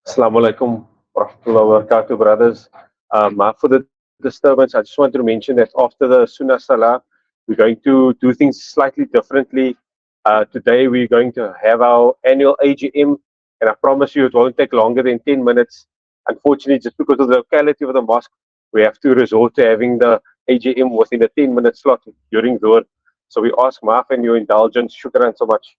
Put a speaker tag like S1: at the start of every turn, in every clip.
S1: Assalamu alaikum warahmatullahi wabarakatuh, brothers. For the disturbance, I just want to mention that after the Sunnah Salah, we're going to do things slightly differently. Today, we're going to have our annual AGM, and I promise you it won't take longer than 10 minutes. Unfortunately, just because of the locality of the mosque, we have to resort to having the AGM within a 10-minute slot during Dorp. So we ask Maaf and your indulgence. Shukran so much.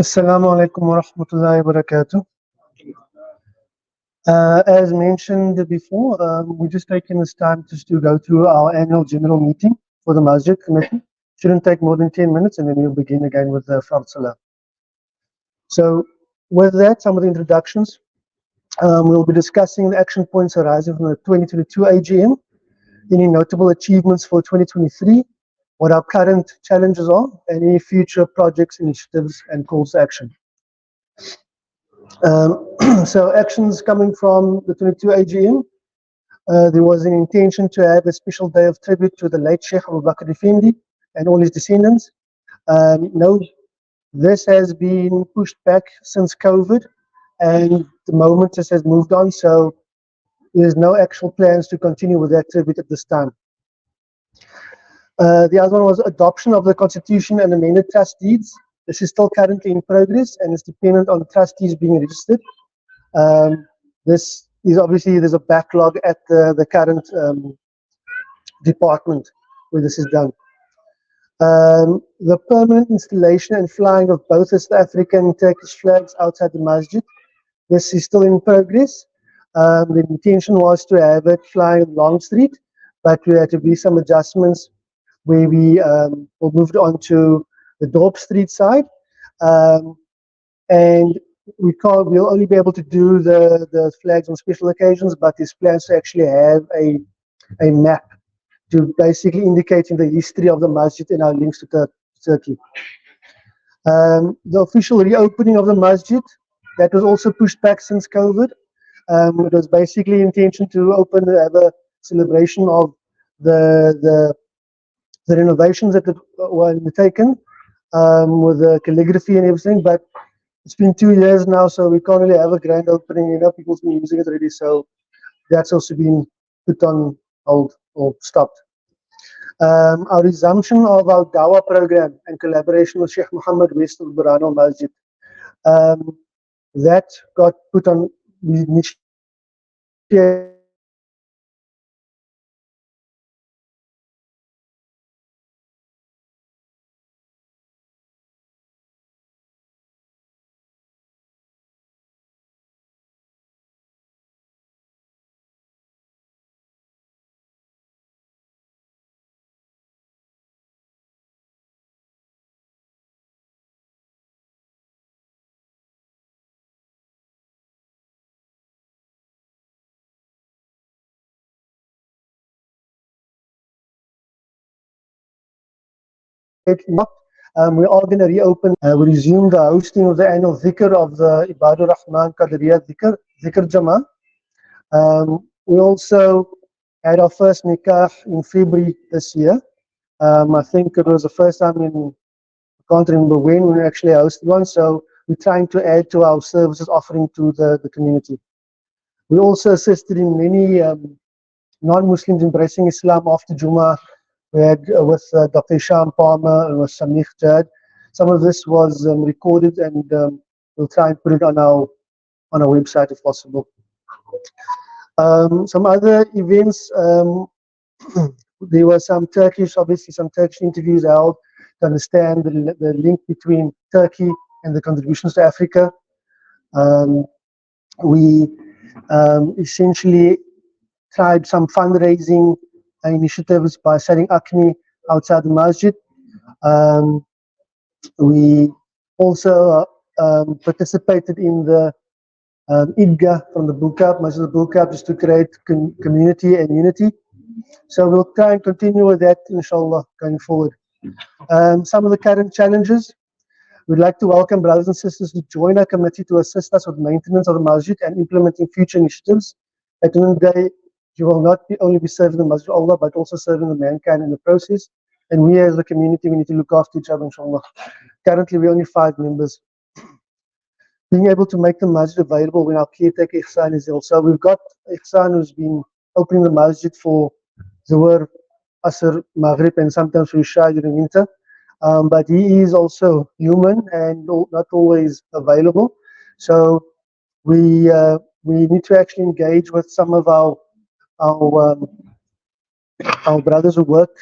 S2: Assalamu alaikum wa rahmatullahi wa barakatuh. As mentioned before, we're just taking this time just to go through our annual general meeting for the Masjid committee. Shouldn't take more than 10 minutes, and then we'll begin again with the Thur Salah. So with that, some of the introductions. We'll be discussing the action points arising from the 2022 AGM, any notable achievements for 2023, what our current challenges are, and any future projects, initiatives, and calls to action. So actions coming from the 22 AGM. There was an intention to have a special day of tribute to the late Sheikh Abu Bakr Effendi and all his descendants. No, this has been pushed back since COVID, and the moment this has moved on, so there's no actual plans to continue with that tribute at this time. The other one was adoption of the constitution and amended trust deeds. This is still currently in progress and is dependent on trustees being registered. This is obviously, there's a backlog at the current department where this is done. The permanent installation and flying of both the South African and Turkish flags outside the masjid. This is still in progress. The intention was to have it flying on Long Street, but there had to be some adjustments where we moved on to the Dorp Street side. And we'll only be able to do the flags on special occasions, but there's plans to actually have a map to basically indicating the history of the masjid and our links to Turkey. The official reopening of the masjid, that was also pushed back since COVID. It was basically intention to have a celebration of the renovations that were undertaken with the calligraphy and everything, but it's been 2 years now, so we can't really have a grand opening. You know, people's been using it already, so that's also been put on hold or stopped. Our resumption of our Dawah program and collaboration with Sheikh Muhammad West of Burano Masjid, that got put on. We initiated we are going to reopen. We resume the hosting of the annual dhikr of the Ibadur Rahman Qadriya dhikr Jama. We also had our first nikah in February this year. I think it was the first time I can't remember when we actually hosted one. So we're trying to add to our services offering to the community. We also assisted in many non-Muslims embracing Islam after Jummah. We had with Dr. Isham Palmer and with Samikh Jad. Some of this was recorded, and we'll try and put it on our website if possible. Some other events, there were some Turkish interviews held to understand the link between Turkey and the contributions to Africa. We essentially tried some fundraising initiatives by setting Akni outside the masjid. We also participated in the Idgah from the Bulkab, Masjid al-Bulkab, just to create community and unity. So we'll try and continue with that, inshallah, going forward. Some of the current challenges. We'd like to welcome brothers and sisters to join our committee to assist us with maintenance of the masjid and implementing future initiatives. At the end of the day, you will not only be serving the Masjid Allah, but also serving the mankind in the process. And we as a community, we need to look after each other, inshallah. Currently, we're only 5 members. Being able to make the masjid available when our caretaker Ihsan is ill. So we've got Ihsan who's been opening the masjid for Zuhr, Asr, Maghrib, and sometimes for Isha during winter. But he is also human and not always available. So we need to actually engage with some of our brothers who work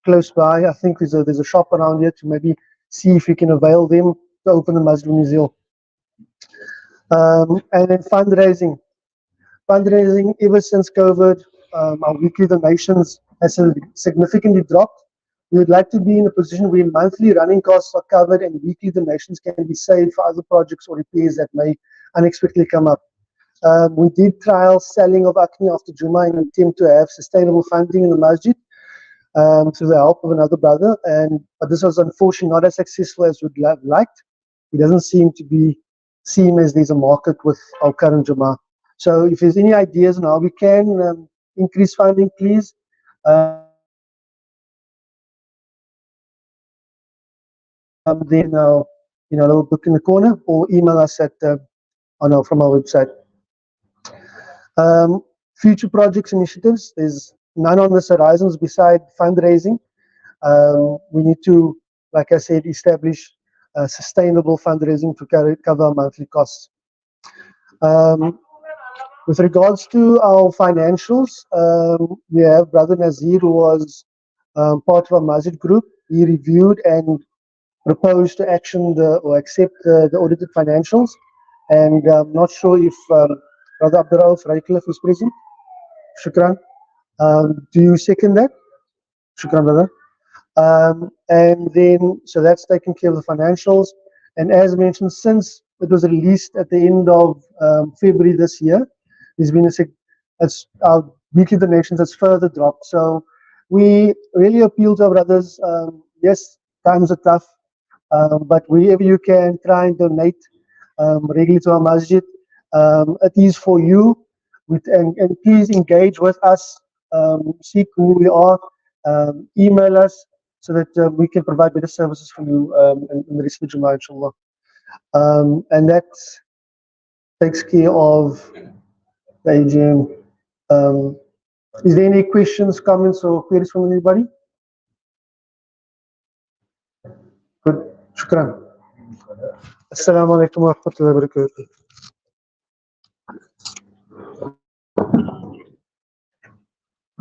S2: close by. I think there's a shop around here to maybe see if we can avail them to open the masjid when he's ill. And then fundraising. Fundraising ever since COVID, our weekly donations has significantly dropped. We would like to be in a position where monthly running costs are covered and weekly donations can be saved for other projects or repairs that may unexpectedly come up. We did trial selling of Akni after Jummah in an attempt to have sustainable funding in the masjid through the help of another brother, but this was unfortunately not as successful as we'd have liked. It doesn't seem as there's a market with our current Jummah. So if there's any ideas on how we can increase funding, please. Then little book in the corner, or email us at from our website. Future projects initiatives, there's none on this horizons beside fundraising. We need to, like I said, establish sustainable fundraising to cover our monthly costs. With regards to our financials, we have Brother Nazir, who was part of our Masjid group. He reviewed and proposed to action or accept the audited financials. And I'm not sure if Brother Abdurrauf Raiklif is present. Shukran. Do you second that? Shukran, brother. And then, so that's taken care of the financials. And as mentioned, since it was released at the end of February this year, there's been our weekly donations has further dropped. So we really appeal to our brothers. Yes, times are tough, but wherever you can, try and donate regularly to our masjid. It is for you, and please engage with us. Seek who we are. Email us so that we can provide better services for you in the rest of the Jummah, inshallah. And that takes care of the AGM. Is there any questions, comments, or queries from anybody? Good. Shukran. Assalamu alaikum wa rahmatullahi wa barakatuh.